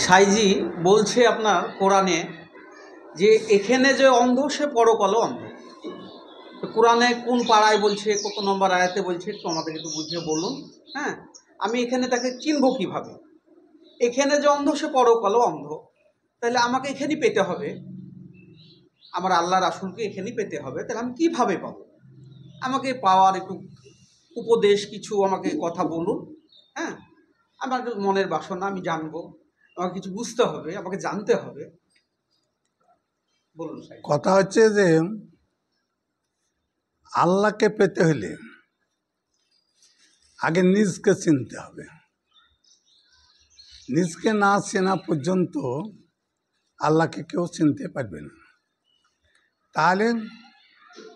সাইজি বলছে আপনার কোরআনে যে এখানে যে অন্ধ সে পরকালও অন্ধ। কোরআনে কোন পাড়ায় বলছে, কত নম্বর আয়াতে বলছে, একটু আমাদের একটু বুঝিয়ে বলুন। হ্যাঁ, আমি এখানে তাকে চিনব কিভাবে? এখানে যে অন্ধ সে পরকালও অন্ধ, তাহলে আমাকে এখানেই পেতে হবে, আমার আল্লাহ রাসূলকে এখানেই পেতে হবে। তাহলে আমি কিভাবে পাবো? আমাকে পাওয়ার একটু উপদেশ কিছু আমাকে কথা বলুন। হ্যাঁ, আমার মনের বাসনা আমি জানবো, আমাকে কিছু বুঝতে হবে, আমাকে জানতে হবে। বলুন সাহেব। কথা হচ্ছে যে আল্লাহকে পেতে হলে আগে নিজকে চিনতে হবে। নিজকে না চেনা পর্যন্ত আল্লাহকে কেউ চিনতে পারবে না। তাহলে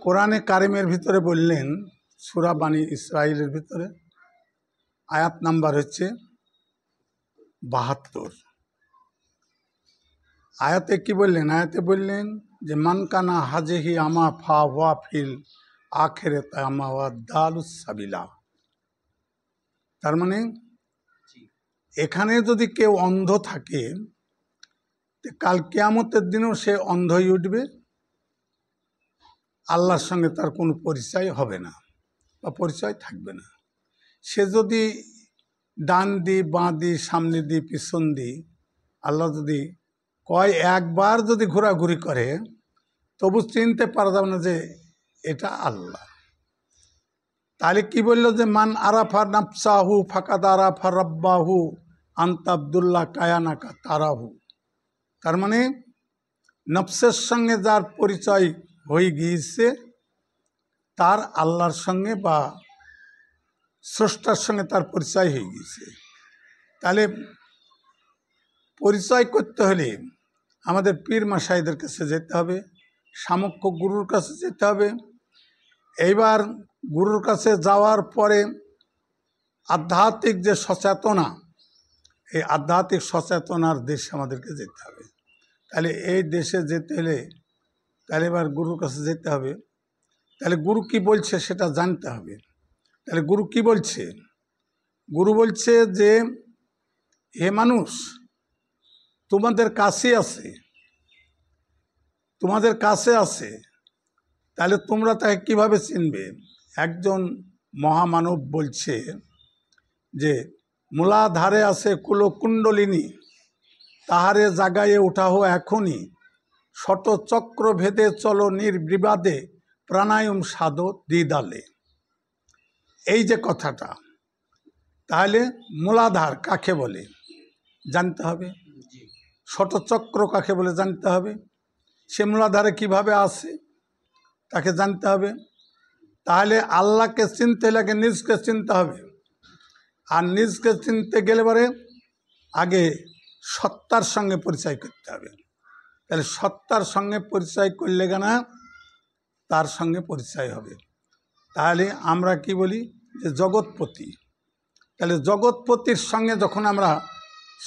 কোরআনে কারিমের ভিতরে বললেন, সূরা বানী ইসরাইলের ভিতরে আয়াত নাম্বার হচ্ছে 72। আয়াতে কি বললেন? আয়াতে বললেন যে মানকানা হাজেহি আমা ফা ওয়া ফিল আখিরাতি আমা ওয়া দালুস সাবিলা। তার মানে এখানে যদি কেউ অন্ধ থাকে, কাল কিয়ামতের দিনেও সে অন্ধই উঠবে, আল্লাহর সঙ্গে তার কোনো পরিচয় হবে না বা পরিচয় থাকবে না। সে যদি ডান দি, বাঁ দি, সামনে দি, পিছন দি, আল্লাহ যদি কয় একবার যদি ঘোরাঘুরি করে, তবু চিনতে পারা যাবে না যে এটা আল্লাহ। তাহলে কি বলল যে মান আরাফা নাফসাহু ফাকাদ আরাফা রাব্বাহু আনতা আব্দুল্লাহ কায়ানাকা তারাহু। তার মানে নফসের সঙ্গে যার পরিচয় হয়ে গিয়েছে, তার আল্লাহর সঙ্গে বা স্রষ্টার সঙ্গে তার পরিচয় হয়ে গিয়েছে। তাহলে পরিচয় করতে হলে আমাদের পীর মাশাইদের কাছে যেতে হবে, সামক্য গুরুর কাছে যেতে হবে। এইবার গুরুর কাছে যাওয়ার পরে আধ্যাত্মিক যে সচেতনা, এই আধ্যাত্মিক সচেতনার দেশে আমাদেরকে যেতে হবে। তাহলে এই দেশে যেতে হলে তাহলে এবার গুরুর কাছে যেতে হবে। তাহলে গুরু কি বলছে সেটা জানতে হবে। তাহলে গুরু কি বলছে? গুরু বলছে যে হে মানুষ, তোমাদের কাছে আছে, তোমাদের কাছে আছে, তাহলে তোমরা তাকে কিভাবে চিনবে? একজন মহামানব বলছে যে মূলাধারে আছে কুলকুণ্ডলিনী, তাহারে জাগায়ে উঠাহ এখনই, শতচক্র ভেদে চলো নির্বিবাদে, প্রাণায়াম সাধো দ্বিদালে। এই যে কথাটা, তাহলে মূলাধার কাকে বলে জানতে হবে, শতচক্র কাকে বলে জানতে হবে, সে মূলাধারে কিভাবে আসে তাকে জানতে হবে। তাহলে আল্লাহকে চিনতে লাগে নিজকে চিনতে হবে, আর নিজকে চিনতে গেলে পরে আগে সত্তার সঙ্গে পরিচয় করতে হবে। তাহলে সত্তার সঙ্গে পরিচয় করলে না তার সঙ্গে পরিচয় হবে। তাহলে আমরা কি বলি যে জগৎপতি। তাহলে জগৎপতির সঙ্গে যখন আমরা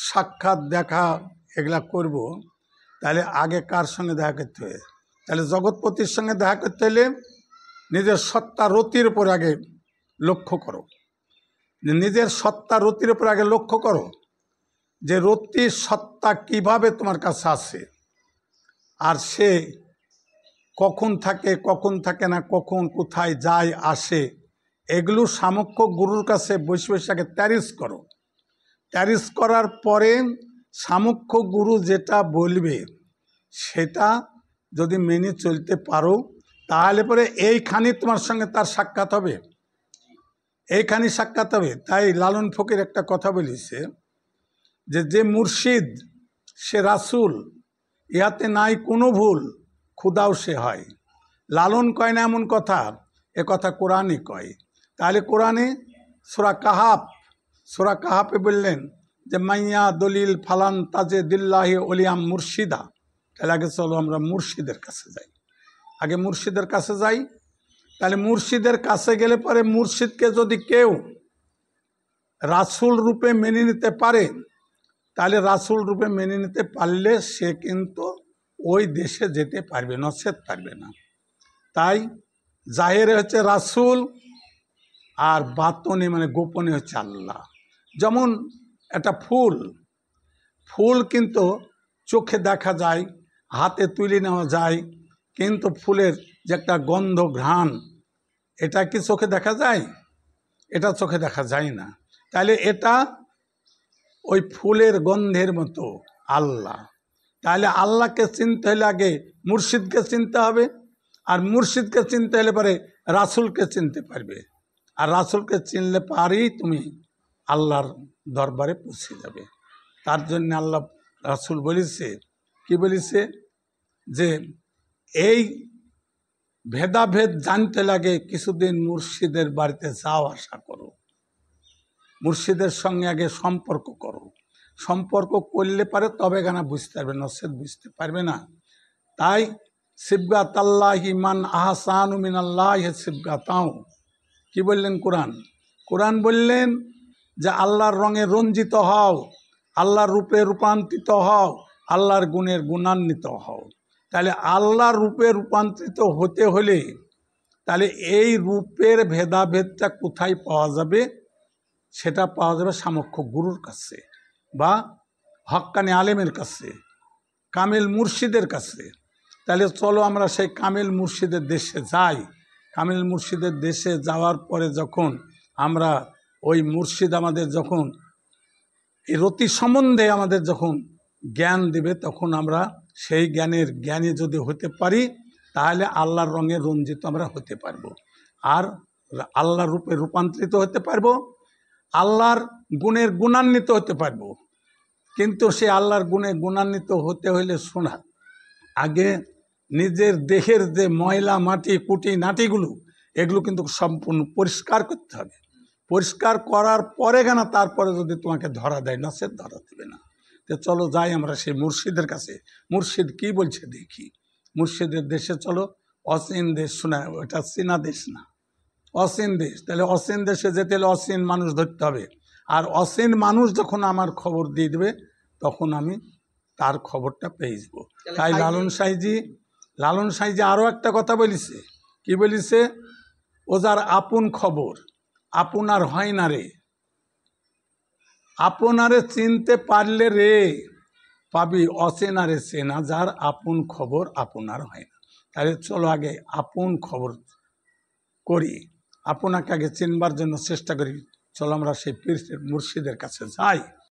সাক্ষাৎ দেখা এগুলা করব, তাহলে আগে কার সঙ্গে দেখা করতে হবে? তাহলে জগৎপতির সঙ্গে দেখা করতে হলে নিজের সত্তা রতির উপর আগে লক্ষ্য করো। নিজের সত্তা রতির উপর আগে লক্ষ্য করো যে রতির সত্তা কিভাবে তোমার কাছে আসে, আর সে কখন থাকে না, কখন কোথায় যায় আসে, এগুলো সামক্য গুরুর কাছে বসে বসে আগে ট্যারিস করো। ট্যারিস করার পরে সামক্য গুরু যেটা বলবে সেটা যদি মেনে চলতে পারো, তাহলে পরে এইখানে তোমার সঙ্গে তার সাক্ষাৎ হবে, এইখানে সাক্ষাৎ হবে। তাই লালন ফকির একটা কথা বলেছে যে যে মুর্শিদ সে রাসূল, ইহাতে নাই কোনো ভুল, খুদাও সে হয়। লালন কয় না এমন কথা, এ কথা কোরআনই কয়। তাহলে কোরআনে সূরা কাহাফে বললেন যে মাইয়া দলিল ফালান তাজে দিল্লাহি ওলিয়াম মুর্শিদা। তাহলে আগে চলো আমরা মুর্শিদের কাছে যাই, আগে মুর্শিদের কাছে যাই। তাহলে মুর্শিদের কাছে গেলে পরে মুর্শিদকে যদি কেউ রাসূল রূপে মেনে নিতে পারে, তাহলে রাসূল রূপে মেনে নিতে পারলে সে কিন্তু ওই দেশে যেতে পারবে, নচেত পারবে না। তাই জাহেরে হচ্ছে রাসূল, আর বাতনে মানে গোপনে হচ্ছে আল্লাহ। যেমন একটা ফুল, ফুল কিন্তু চোখে দেখা যায়, হাতে তুলে নেওয়া যায়, কিন্তু ফুলের যে একটা গন্ধ ঘ্রাণ, এটা কি চোখে দেখা যায়? এটা চোখে দেখা যায় না। তাহলে এটা ওই ফুলের গন্ধের মতো আল্লাহ। তাহলে আল্লাহকে চিনতে হলে আগে মুর্শিদকে চিনতে হবে, আর মুর্শিদকে চিনতে হলে পরে রাসূলকে চিনতে পারবে, আর রাসূলকে চিনলে পারেই তুমি আল্লাহর দরবারে পৌঁছে যাবে। তার জন্য আল্লাহ রাসূল বলেছে, কি বলেছে, যে এই ভেদাভেদ জানতে লাগে কিছুদিন মুর্শিদের বাড়িতে যাও আসা করো, মুর্শিদের সঙ্গে আগে সম্পর্ক করো, সম্পর্ক করলে পারে তবে গানা বুঝতে পারবে, নসেদ বুঝতে পারবে না। তাই সিবগাতাল্লাহি মান আহসানু মিনাল্লাহি সিবগাতাও, কি বললেন কোরআন? কোরআন বললেন যে আল্লাহর রঙে রঞ্জিত হও, আল্লাহর রূপে রূপান্তরিত হও, আল্লাহর গুণের গুণান্বিত হও। তাহলে আল্লাহর রূপে রূপান্তরিত হতে হলে তাহলে এই রূপের ভেদাভেদটা কোথায় পাওয়া যাবে? সেটা পাওয়া যাবে সামক্ষ গুরুর কাছে, বা হক্কানি আলেমের কাছে, কামেল মুর্শিদের কাছে। তাহলে চলো আমরা সেই কামেল মুর্শিদের দেশে যাই। কামেল মুর্শিদের দেশে যাওয়ার পরে যখন আমরা ওই মুর্শিদ আমাদের যখন এই রতি সম্বন্ধে আমাদের যখন জ্ঞান দেবে, তখন আমরা সেই জ্ঞানের জ্ঞানী যদি হতে পারি, তাহলে আল্লাহর রঙে রঞ্জিত আমরা হতে পারবো, আর আল্লাহর রূপে রূপান্তরিত হতে পারবো, আল্লাহর গুণের গুণান্বিত হতে পারবো। কিন্তু সে আল্লাহর গুণে গুণান্বিত হতে হইলে শোনা, আগে নিজের দেহের যে ময়লা মাটি কুটি নাটিগুলো, এগুলো কিন্তু সম্পূর্ণ পরিষ্কার করতে হবে। পরিষ্কার করার পরে কেনা তারপরে যদি তোমাকে ধরা দেয়, নসেদ ধরা দেবে না। তো চলো যাই আমরা সেই মুর্শিদের কাছে। মুর্শিদ কি বলছে দেখি। মুর্শিদের দেশে চলো। অচিন দেশ, শোনা, ওটা চীনা দেশ না, অচিন দেশ। তাহলে অচিন দেশে যেতে হলে অচিন মানুষ ধরতে হবে, আর অচিন মানুষ যখন আমার খবর দিয়ে দেবে, তখন আমি তার খবরটা পেয়ে যাব। তাই লালন সাইজি আরও একটা কথা বলিছে, কি বলিছে? ও যার আপন খবর আপনার হয় না রে, আপনারে চিনতে পারলে রে পাবি অচেনারে চেনা, যার আপন খবর আপনার হয় না। তাহলে চলো আগে আপন খবর করি, আপনাকে আগে চিনবার জন্য চেষ্টা করি। চলো আমরা সেই পীর মুর্শিদের কাছে যাই।